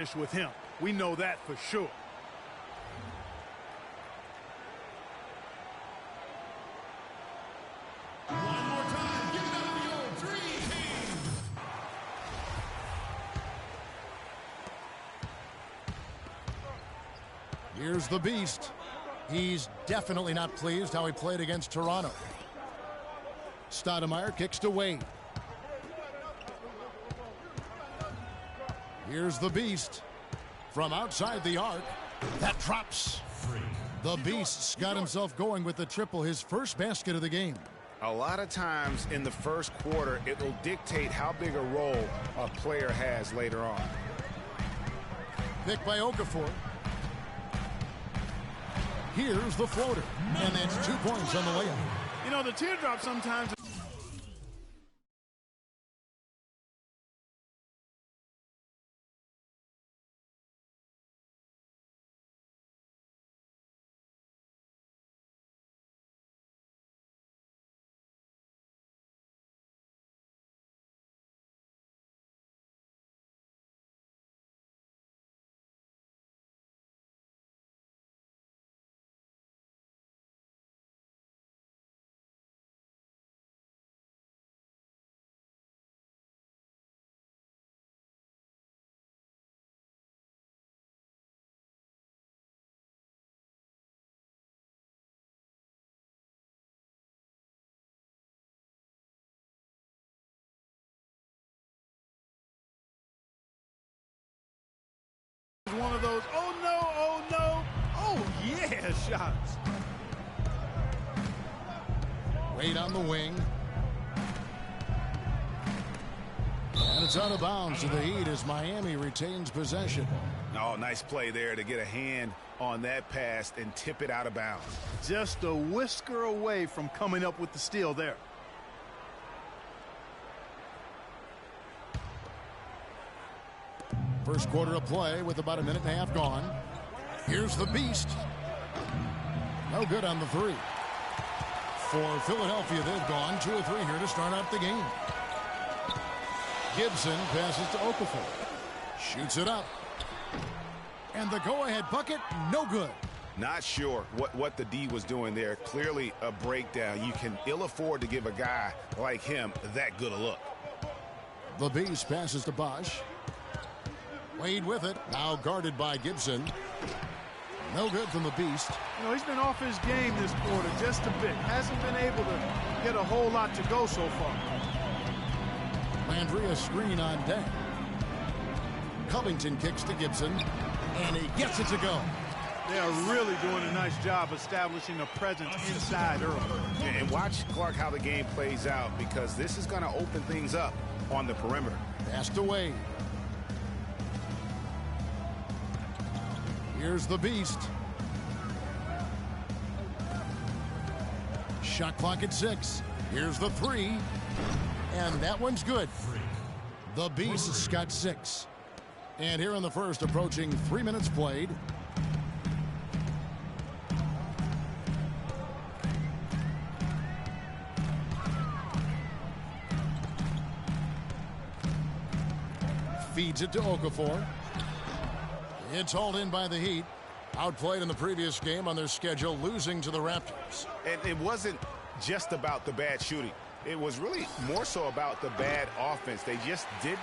with him. We know that for sure. One more time, give it up for your dream team. Here's the beast. He's definitely not pleased how he played against Toronto. Stoudemire kicks to Wade. Here's the beast. From outside the arc, that drops. The beast's got himself going with the triple, his first basket of the game. A lot of times in the first quarter, it will dictate how big a role a player has later on. Picked by Okafor. Here's the floater, and that's 2 points on the layup. You know, the teardrop sometimes... One of those, oh no, oh yeah, shots. Wade on the wing. And it's out of bounds to the Heat as Miami retains possession. Oh, nice play there to get a hand on that pass and tip it out of bounds. Just a whisker away from coming up with the steal there. First quarter of play with about a minute and a half gone. Here's the beast. No good on the three. For Philadelphia, they've gone 2 or 3 here to start out the game. Gibson passes to Okafor. Shoots it up. And the go-ahead bucket, no good. Not sure what the D was doing there. Clearly a breakdown. You can ill afford to give a guy like him that good a look. The beast passes to Bosch. Wade with it, now guarded by Gibson. No good from the beast. You know, he's been off his game this quarter just a bit. Hasn't been able to get a whole lot to go so far. Landry, a screen on deck. Covington kicks to Gibson, and he gets it to go. They are really doing a nice job establishing a presence inside early. And watch, Clark, how the game plays out, because this is going to open things up on the perimeter. Passed away. Here's the beast. Shot clock at 6. Here's the 3. And that one's good. The beast's got 6. And here in the first, approaching 3 minutes played. Feeds it to Okafor. It's hauled in by the Heat. Outplayed in the previous game on their schedule, losing to the Raptors. And it wasn't just about the bad shooting. It was really more so about the bad offense. They just didn't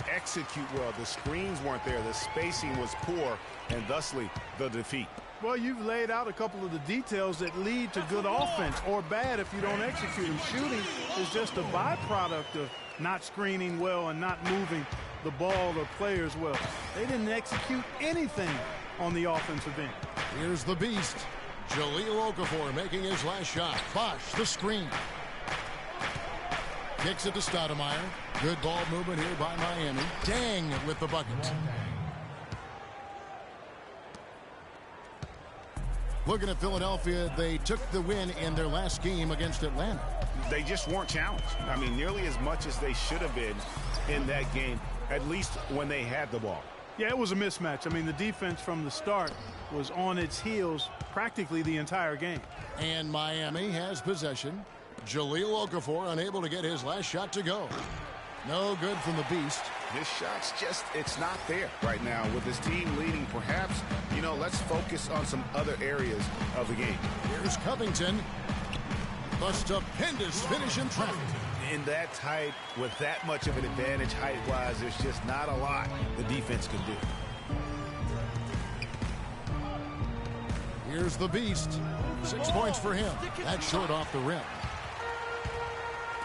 execute well. The screens weren't there. The spacing was poor, and thusly the defeat. Well, you've laid out a couple of the details that lead to good offense, or bad if you don't execute them. Shooting is just a byproduct of not screening well and not moving the ball or players well. They didn't execute anything on the offensive end. Here's the beast. Jahlil Okafor making his last shot. Bosch, the screen. Kicks it to Stoudemire. Good ball movement here by Miami. Dang with the bucket. Looking at Philadelphia, they took the win in their last game against Atlanta. They just weren't challenged. I mean, nearly as much as they should have been in that game, at least when they had the ball. Yeah, it was a mismatch. I mean, the defense from the start was on its heels practically the entire game. And Miami has possession. Jahlil Okafor unable to get his last shot to go. No good from the beast. His shot's just, it's not there right now. With his team leading, perhaps, you know, let's focus on some other areas of the game. Here's Covington. The stupendous finish in traffic. In that tight, with that much of an advantage height-wise, there's just not a lot the defense can do. Here's the beast. 6 points for him. That's short off the rim.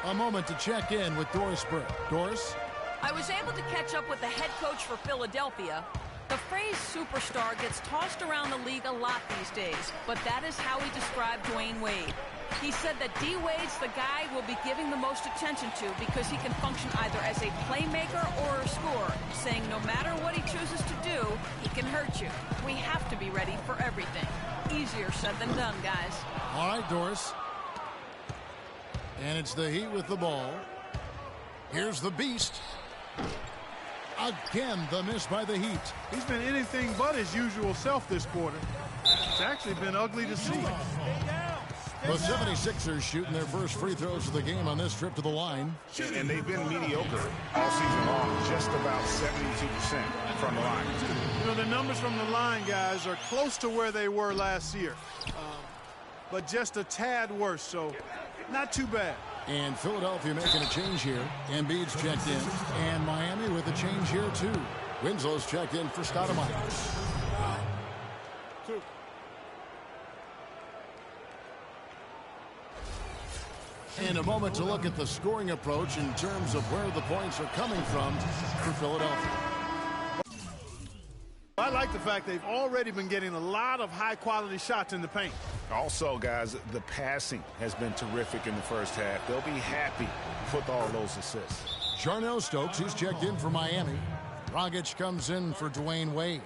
A moment to check in with Doris Burke. Doris? I was able to catch up with the head coach for Philadelphia. The phrase superstar gets tossed around the league a lot these days, but that is how he described Dwayne Wade. He said that D. Wade's the guy we'll be giving the most attention to because he can function either as a playmaker or a scorer, saying no matter what he chooses to do, he can hurt you. We have to be ready for everything. Easier said than done, guys. All right, Doris. And it's the Heat with the ball. Here's the beast. Again, the miss by the Heat. He's been anything but his usual self this quarter. It's actually been ugly to see. The 76ers shooting their first free throws of the game on this trip to the line. And they've been mediocre all season long, just about 72% from the line. You know, the numbers from the line, guys, are close to where they were last year. But just a tad worse, so not too bad. And Philadelphia making a change here. Embiid's checked in. And Miami with a change here, too. Winslow's checked in for Stoudemire. And a moment to look at the scoring approach in terms of where the points are coming from for Philadelphia. I like the fact they've already been getting a lot of high-quality shots in the paint. Also, guys, the passing has been terrific in the first half. They'll be happy with all those assists. Jarnell Stokes, he's checked in for Miami. Dragic comes in for Dwayne Wade.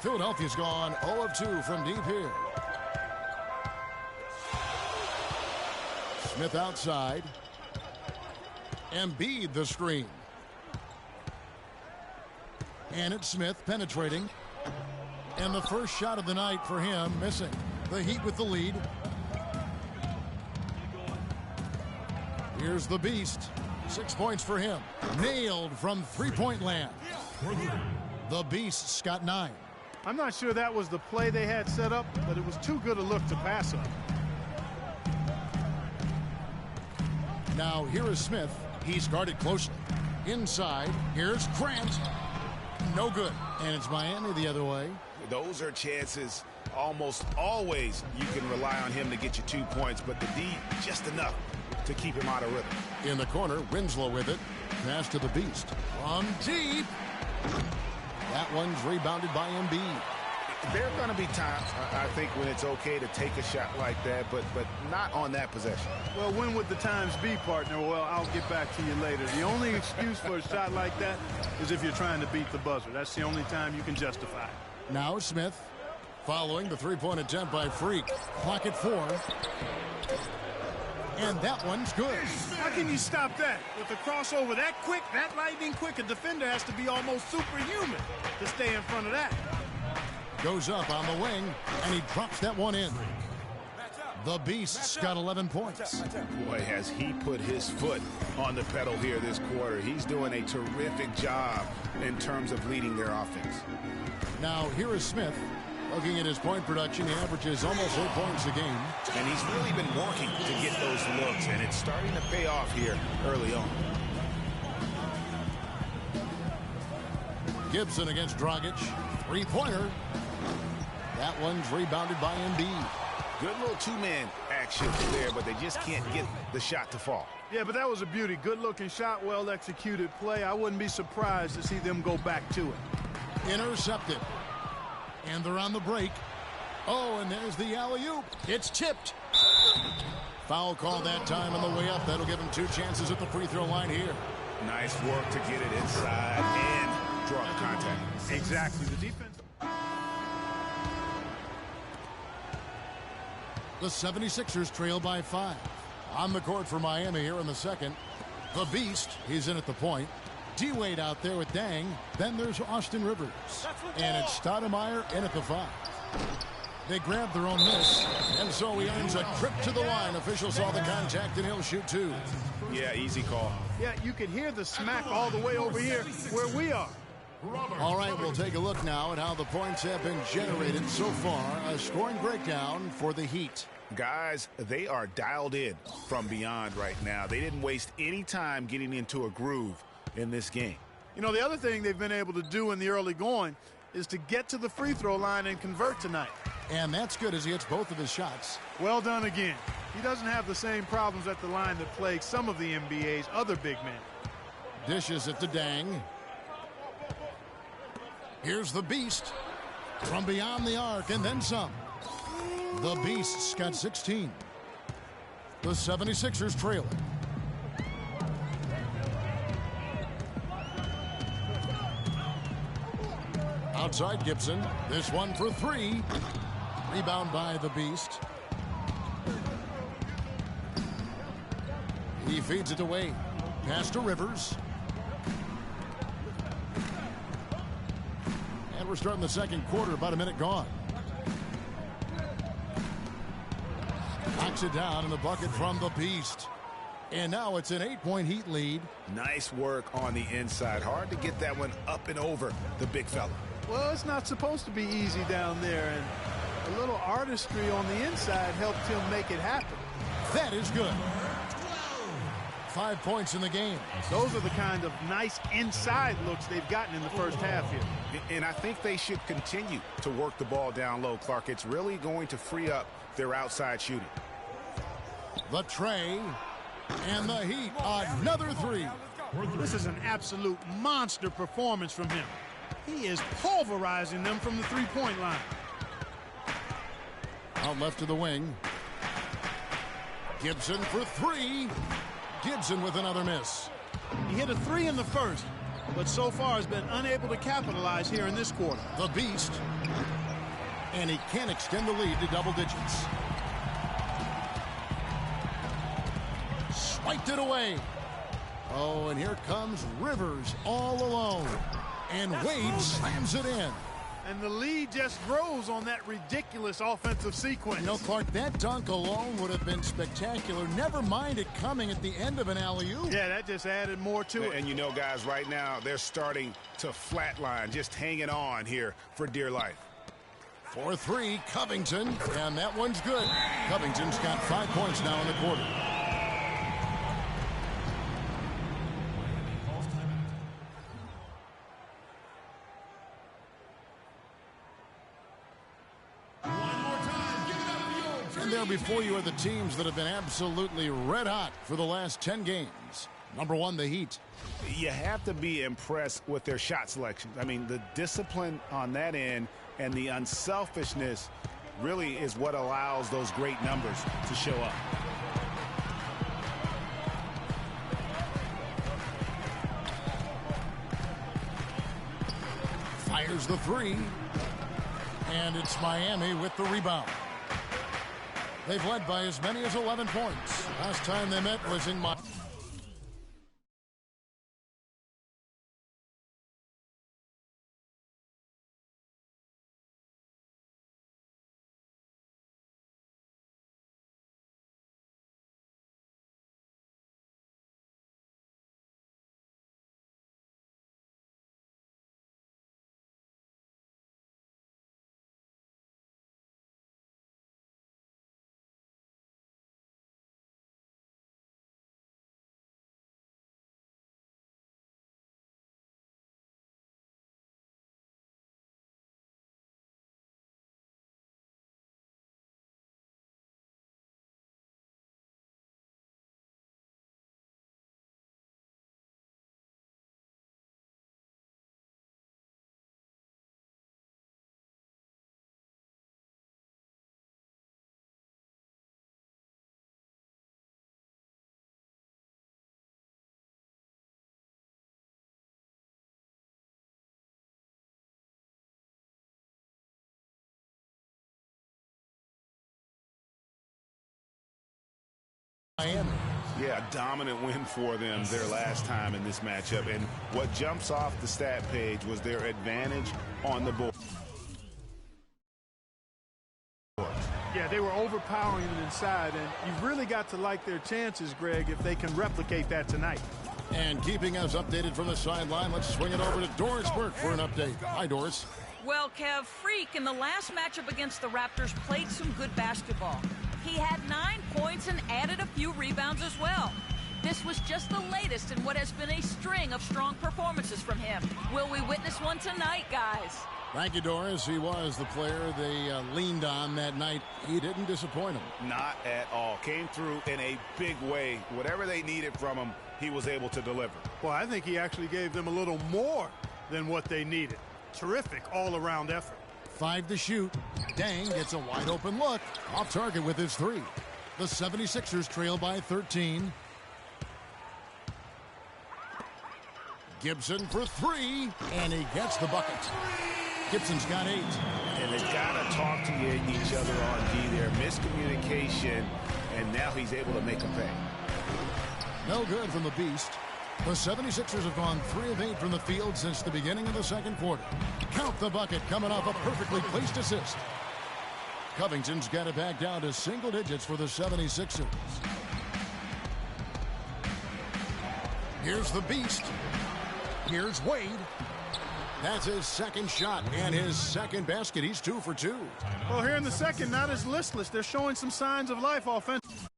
Philadelphia's gone 0 of 2 from deep here. Smith outside. Embiid the screen. And it's Smith penetrating. And the first shot of the night for him missing. The Heat with the lead. Here's the beast. 6 points for him. Nailed from three-point land. The beast's got 9. I'm not sure that was the play they had set up, but it was too good a look to pass up. Now here is Smith. He's guarded closely. Inside, here's Grant. No good. And it's Miami the other way. Those are chances almost always you can rely on him to get you 2 points, but the D just enough to keep him out of rhythm. In the corner, Winslow with it. Pass to the beast. From deep. That one's rebounded by Embiid. There are going to be times, I think, when it's okay to take a shot like that, but not on that possession. Well, when would the times be, partner? Well, I'll get back to you later. The only excuse for a shot like that is if you're trying to beat the buzzer. That's the only time you can justify it. Now Smith following the three-point attempt by Freak. Clock at 4. And that one's good. How can you stop that? With the crossover that quick, that lightning quick, a defender has to be almost superhuman to stay in front of that. Goes up on the wing, and he drops that one in. The Beast's got 11 points. Boy, has he put his foot on the pedal here this quarter. He's doing a terrific job in terms of leading their offense. Now, here is Smith. Looking at his point production, he averages almost 8 points a game. And he's really been working to get those looks, and it's starting to pay off here early on. Gibson against Dragic. Three-pointer. That one's rebounded by Embiid. Good little two-man action there, but they just can't get the shot to fall. Yeah, but that was a beauty. Good-looking shot, well-executed play. I wouldn't be surprised to see them go back to it. Intercepted. And they're on the break. Oh, and there's the alley-oop. It's tipped. Foul call that time on the way up. That'll give him 2 chances at the free throw line here. Nice work to get it inside and draw the contact. Exactly. The defense. The 76ers trail by 5. On the court for Miami here in the second. The Beast, he's in at the point. D-Wade out there with Dang. Then there's Austin Rivers. And it's Stoudemire in at the 5. They grab their own miss, and so he earns a trip to the line. Officials saw the contact, and he'll shoot 2. Yeah, easy call. Yeah, you can hear the smack all the way over here where we are. All right, we'll take a look now at how the points have been generated so far. A scoring breakdown for the Heat. Guys, they are dialed in from beyond right now. They didn't waste any time getting into a groove in this game. You know, the other thing they've been able to do in the early going is to get to the free throw line and convert tonight. And that's good as he hits both of his shots. Well done again. He doesn't have the same problems at the line that plague some of the NBA's other big men. Dishes it to Dang. Here's the Beast from beyond the arc and then some. The Beast's got 16. The 76ers trail it. Outside Gibson. This one for 3. Rebound by the Beast. He feeds it away. Pass to Rivers. And we're starting the second quarter, about a minute gone. Knocks it down in the bucket from the Beast. And now it's an 8-point Heat lead. Nice work on the inside. Hard to get that one up and over the big fella. Well, it's not supposed to be easy down there, and a little artistry on the inside helped him make it happen. That is good. 5 points in the game. Those are the kind of nice inside looks they've gotten in the first half here. And I think they should continue to work the ball down low, Clark. It's really going to free up their outside shooting. The tray. And the Heat, another 3. This is an absolute monster performance from him. He is pulverizing them from the three-point line. Out left to the wing. Gibson for 3. Gibson with another miss. He hit a 3 in the first, but so far has been unable to capitalize here in this quarter. The Beast. And he can extend the lead to double digits. Swiped it away. Oh, and here comes Rivers all alone. And Wade slams it in. And the lead just grows on that ridiculous offensive sequence. You know, Clark, that dunk alone would have been spectacular. Never mind it coming at the end of an alley-oop. Yeah, that just added more to it. And you know, guys, right now they're starting to flatline, just hanging on here for dear life. For 3, Covington, and that one's good. Covington's got 5 points now in the quarter. There before you are the teams that have been absolutely red hot for the last 10 games. Number 1, the Heat. You have to be impressed with their shot selection. I mean, the discipline on that end and the unselfishness really is what allows those great numbers to show up. Fires the 3. And it's Miami with the rebound. They've led by as many as 11 points. Last time they met was in Miami. Miami. Yeah, a dominant win for them their last time in this matchup. And what jumps off the stat page was their advantage on the board. Yeah, they were overpowering them inside, and you've really got to like their chances, Greg, if they can replicate that tonight. And keeping us updated from the sideline, let's swing it over to Doris Burke for an update. Hi, Doris. Well, Kev, Freak in the last matchup against the Raptors played some good basketball. He had 9 points and added a few rebounds as well. This was just the latest in what has been a string of strong performances from him. Will we witness one tonight, guys? Thank you, Doris. He was the player they leaned on that night. He didn't disappoint them. Not at all. Came through in a big way. Whatever they needed from him, he was able to deliver. Well, I think he actually gave them a little more than what they needed. Terrific all-around effort. 5 to shoot. Dang gets a wide-open look. Off target with his 3. The 76ers trail by 13. Gibson for 3, and he gets the bucket. Gibson's got 8. And they've got to talk to each other on D there. Miscommunication, and now he's able to make them pay. No good from the Beast. The 76ers have gone 3 of 8 from the field since the beginning of the second quarter. Count the bucket coming off a perfectly placed assist. Covington's got it back down to single digits for the 76ers. Here's the Beast. Here's Wade. That's his second shot and his second basket. He's 2 for 2. Well, here in the second, not as listless. They're showing some signs of life offensively.